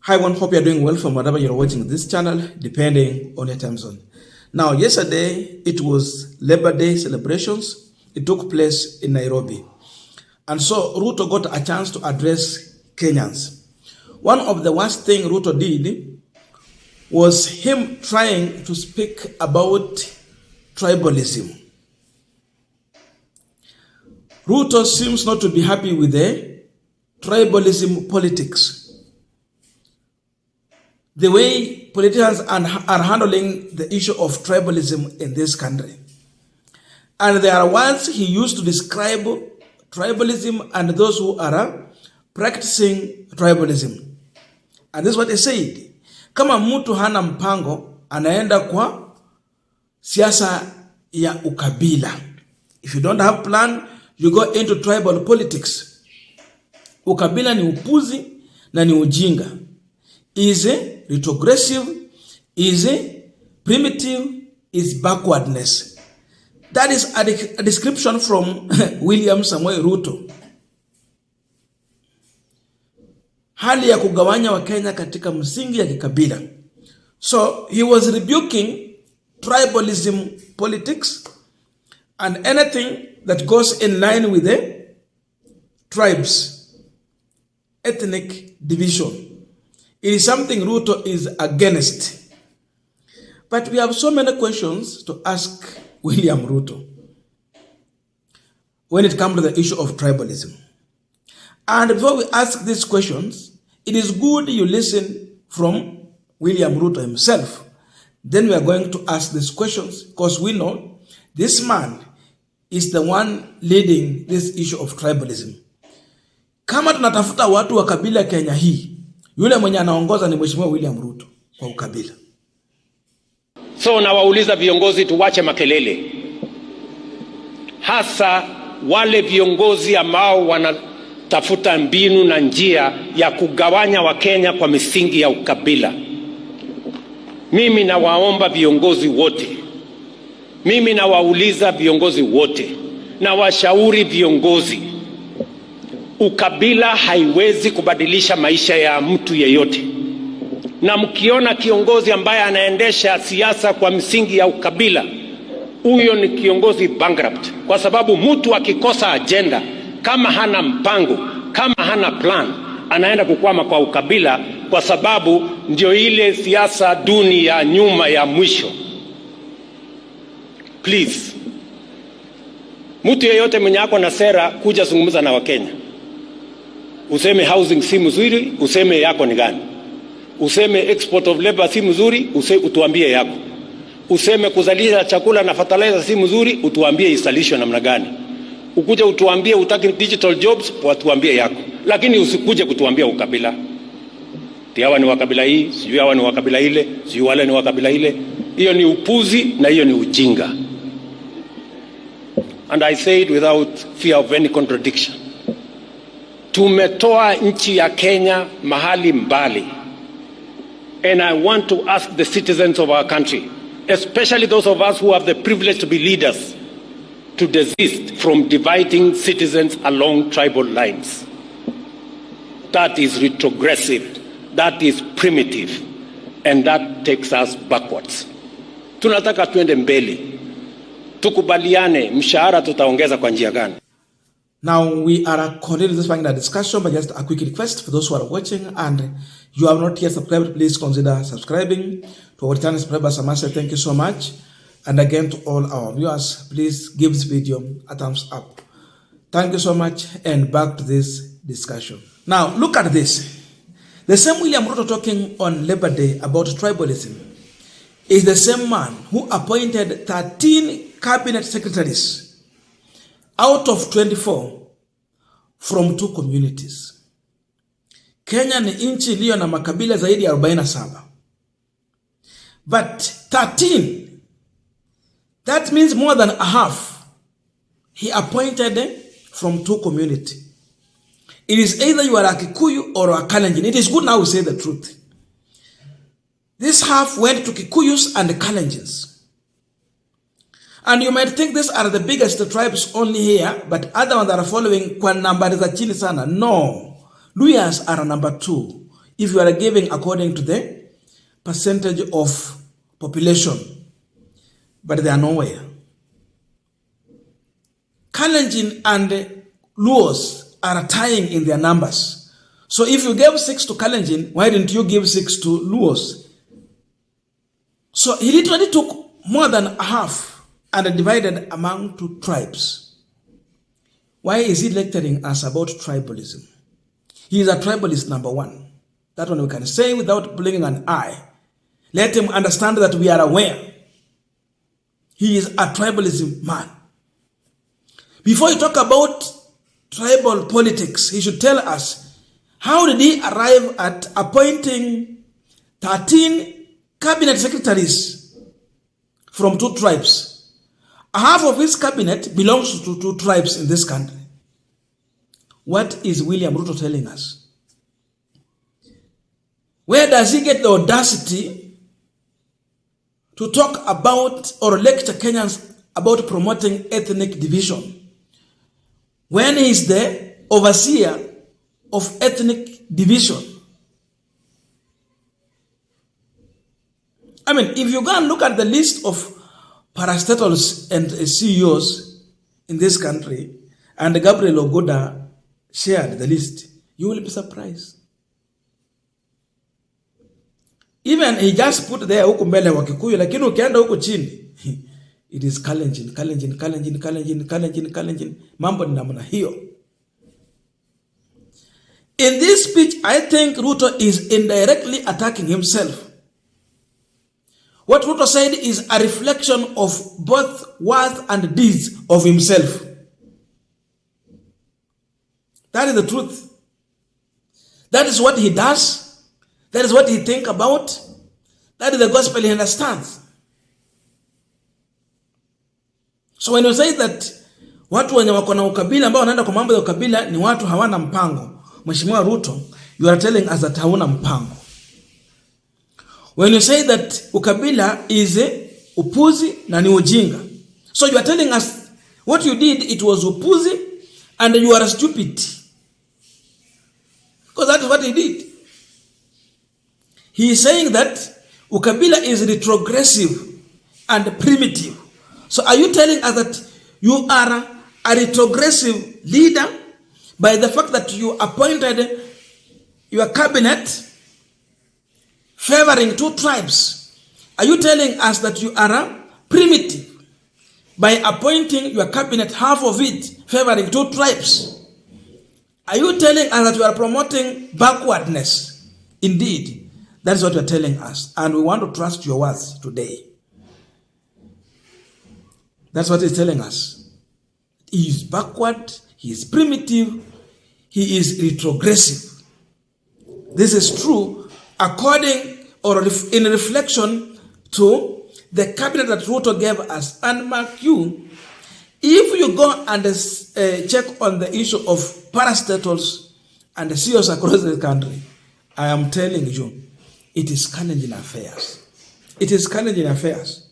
Hi everyone, hope you're doing well from whatever you're watching this channel, depending on your time zone. Now, yesterday, it was Labor Day celebrations. It took place in Nairobi. And so Ruto got a chance to address Kenyans. One of the worst things Ruto did was him trying to speak about tribalism. Ruto seems not to be happy with the tribalism politics. The way politicians are handling the issue of tribalism in this country. And there are words he used to describe tribalism and those who are practicing tribalism. And this is what he said. Kama mtu hana mpango, anaenda kwa siasa ya ukabila. If you don't have plan, you go into tribal politics. Ukabila ni upuzi na ni ujinga. Is retrogressive, is primitive, is backwardness. That is a description from William Samoei Ruto. Hali ya kugawanya wa Kenya katika msingi ya kikabila. So he was rebuking tribalism politics and anything that goes in line with the tribes, ethnic division. It is something Ruto is against. But we have so many questions to ask William Ruto when it comes to the issue of tribalism. And before we ask these questions, it is good you listen from William Ruto himself. Then we are going to ask these questions because we know this man is the one leading this issue of tribalism. Kama tunatafuta watu wa kabila Kenya hii, yule mwenye anaongoza ni Mheshimiwa William Ruto kwa ukabila. So nawauliza viongozi tuwache makelele. Hasa wale viongozi ambao wanatafuta mbinu na njia ya kugawanya Wakenya kwa misingi ya ukabila. Mimi nawaomba viongozi wote. Mimi nawauliza viongozi wote. Na washauri viongozi. Ukabila haiwezi kubadilisha maisha ya mtu yeyote. Na mkiona kiongozi ambaye anaendesha siasa kwa msingi ya ukabila, huyo ni kiongozi bankrupt. Kwa sababu mtu akikosa agenda, kama hana mpango, kama hana plan, anaenda kukwama kwa ukabila kwa sababu ndio ile siasa duni ya nyuma ya mwisho. Please. Mtu yeyote mwenye ako na sera kuja zungumza na Wakenya. Useme housing si mzuri, useme yako ni gani? Useme export of labor si mzuri, utuambie yako. Useme kuzalisha chakula na fertilizer si mzuri, utuambie isalishwe namna gani? Ukuje utuambie utaki digital jobs, watuambie yako. Lakini usikuje kutuambia ukabila. Hawa ni wakabila hii, sijui hawa ni wakabila ile, sijui wale ni wakabila ile. Hiyo ni upuzi na hiyo ni ujinga. And I say it without fear of any contradiction. Tumetoa nchi ya Kenya mahali mbali. And I want to ask the citizens of our country, especially those of us who have the privilege to be leaders, to desist from dividing citizens along tribal lines. That is retrogressive, that is primitive, and that takes us backwards. Tunataka tuende mbele. Tukubaliane, mshahara tutaongeza kwa njia gani? Now, we are continuing this discussion, but just a quick request for those who are watching and you have not yet subscribed, please consider subscribing to our channel. Thank you so much. And again, to all our viewers, please give this video a thumbs up. Thank you so much, and back to this discussion. Now, look at this. The same William Ruto talking on Labor Day about tribalism is the same man who appointed 13 cabinet secretaries out of 24 from 2 communities. Kenya ni nchi iliyo na makabila zaidi ya 47. But 13, that means more than a half, he appointed from 2 communities. It is either you are a Kikuyu or a Kalenjin. It is good now we say the truth. This half went to Kikuyus and Kalenjins. And you might think these are the biggest tribes only here, but other ones that are following kwa nambari za chini sana. No. Luyas are number 2. if you are giving according to the percentage of population, but they are nowhere. Kalenjin and Luos are tying in their numbers. So if you gave 6 to Kalenjin, why didn't you give 6 to Luos? So he literally took more than half and divided among 2 tribes. Why is he lecturing us about tribalism? He is a tribalist number 1. That one we can say without blinking an eye. Let him understand that we are aware. He is a tribalism man. Before you talk about tribal politics, he should tell us, how did he arrive at appointing 13 cabinet secretaries from 2 tribes? Half of his cabinet belongs to 2 tribes in this country. What is William Ruto telling us? Where does he get the audacity to talk about or lecture Kenyans about promoting ethnic division when he is the overseer of ethnic division? I mean, if you go and look at the list of parastatals and CEOs in this country, and Gabriel Ogoda shared the list, you will be surprised. Even he just put there huku mbele wa Kikuyu, lakini ukienda huku chini, it is Kalenjin. Mambo ni namna hiyo. In this speech, I think Ruto is indirectly attacking himself. What Ruto said is a reflection of both words and deeds of himself. That is the truth. That is what he does. That is what he thinks about. That is the gospel he understands. So when you say that watu wenye wako na ukabila ambao wanaenda kwa mambo ya ukabila ni watu hawana mpango, Mheshimiwa Ruto, you are telling us that hauna mpango. When you say that ukabila is upuzi na ni ujinga, so you are telling us what you did, it was upuzi and you are stupid. Because that is what he did. He is saying that ukabila is retrogressive and primitive. So are you telling us that you are a retrogressive leader by the fact that you appointed your cabinet favoring 2 tribes? Are you telling us that you are a primitive by appointing your cabinet, half of it favoring 2 tribes? Are you telling us that you are promoting backwardness? Indeed. That is what you are telling us. And we want to trust your words today. That's what he's telling us. He is backward. He is primitive. He is retrogressive. This is true according or in reflection to the cabinet that Ruto gave us. And mark you, if you go and check on the issue of parastatals and the CEOs across the country, I am telling you, it is Kalenjin affairs. It is Kalenjin affairs.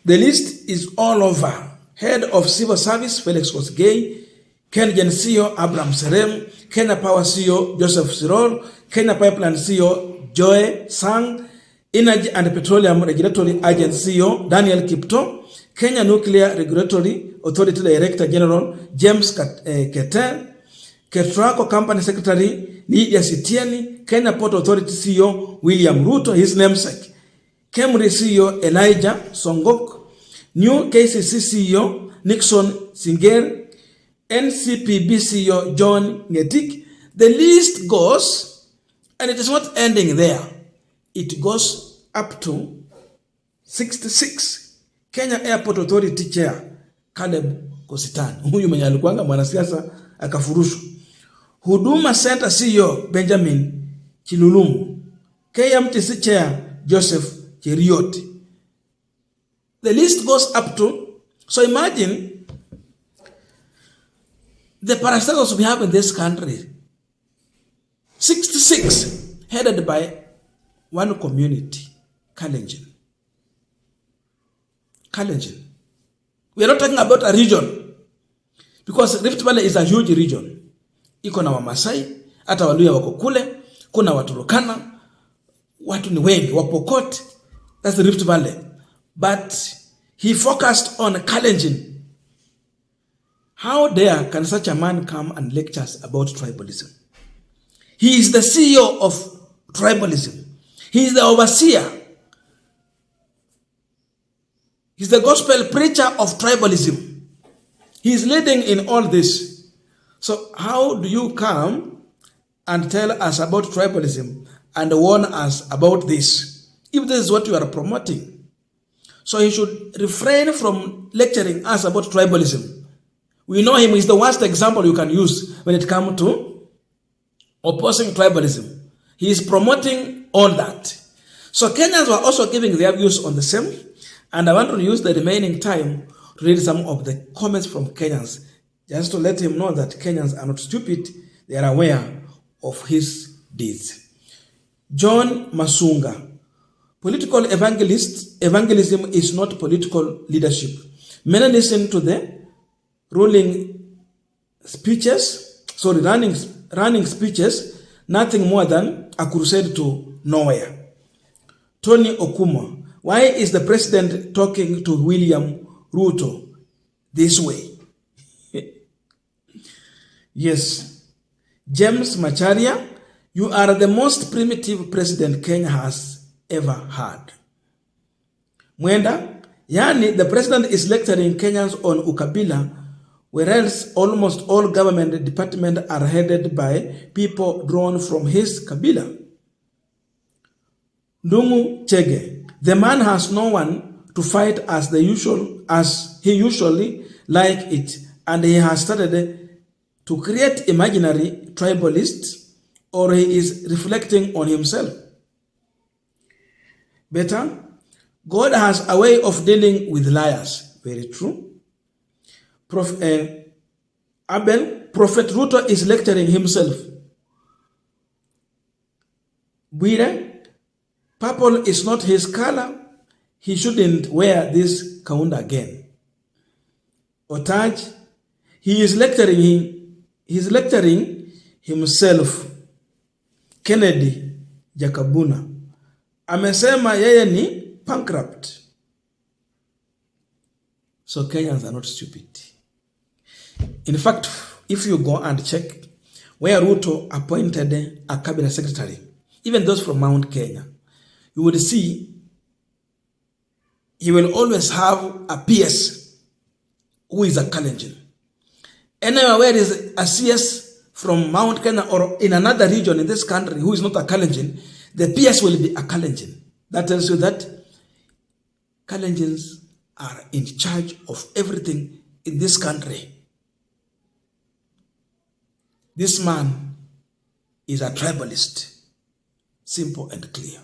The list is all over. Head of Civil Service, Felix Kosgei, Kenyan CEO, Abraham Serem, Kenya Power CEO, Joseph Sirol, Kenya Pipeline CEO, Joe Sang, Energy and Petroleum Regulatory Agency CEO, Daniel Kipto, Kenya Nuclear Regulatory Authority Director General, James Keter, Ketraco Company Secretary, Lydia Sitiani, Kenya Port Authority CEO, William Ruto, his namesake, Kemri CEO, Elijah Songok, New KCC CEO, Nixon Singer, NCPB CEO, John Ngetik. The list goes, and it is not ending there. It goes up to 66. Kenya Airport Authority Chair, Caleb Kositani. Huyu mwenye alikuanga mwanasiasa akafurushwa. Huduma Center CEO, Benjamin Chilulumu. KMTC Chair, Joseph Cherioti. The list goes up to, so imagine the parastatals we have in this country. 66 headed by one community, Kalenjin. Kalenjin. We are not talking about a region, because Rift Valley is a huge region. Iko na Wamasai, Hata Waluya wako kule, kuna Waturukana, watu ni wengi, Wapokot, that's the Rift Valley. But he focused on Kalenjin. How dare can such a man come and lecture us about tribalism? He is the CEO of tribalism. He is the overseer. He's the gospel preacher of tribalism. He is leading in all this. So how do you come and tell us about tribalism and warn us about this, if this is what you are promoting? So he should refrain from lecturing us about tribalism. We know him is the worst example you can use when it comes to opposing tribalism. He is promoting all that. So Kenyans were also giving their views on the same, and I want to use the remaining time to read some of the comments from Kenyans, just to let him know that Kenyans are not stupid, they are aware of his deeds. John Masunga, political evangelism is not political leadership. Many listen to the running speeches, nothing more than a crusade to nowhere. Tony Okuma, why is the president talking to William Ruto this way? Yes. James Macharia, you are the most primitive president Kenya has ever had. Mwenda, yani the president is lecturing Kenyans on ukabila, whereas almost all government departments are headed by people drawn from his kabila. Ndungu Chege, the man has no one to fight as he usually like it, and he has started to create imaginary tribalists, or he is reflecting on himself. Better, God has a way of dealing with liars. Very true. Prophet Ruto is lecturing himself. Bwire, purple is not his color. He shouldn't wear this kaunda again. Otaj, he is lecturing himself. Kennedy Jakabuna, amesema yeye ni bankrupt. So Kenyans are not stupid. In fact, if you go and check where Ruto appointed a cabinet secretary, even those from Mount Kenya, you will see he will always have a PS who is a Kalenjin. Anywhere where there is a CS from Mount Kenya or in another region in this country who is not a Kalenjin, the PS will be a Kalenjin. That tells you that Kalenjins are in charge of everything in this country. This man is a tribalist. Simple and clear.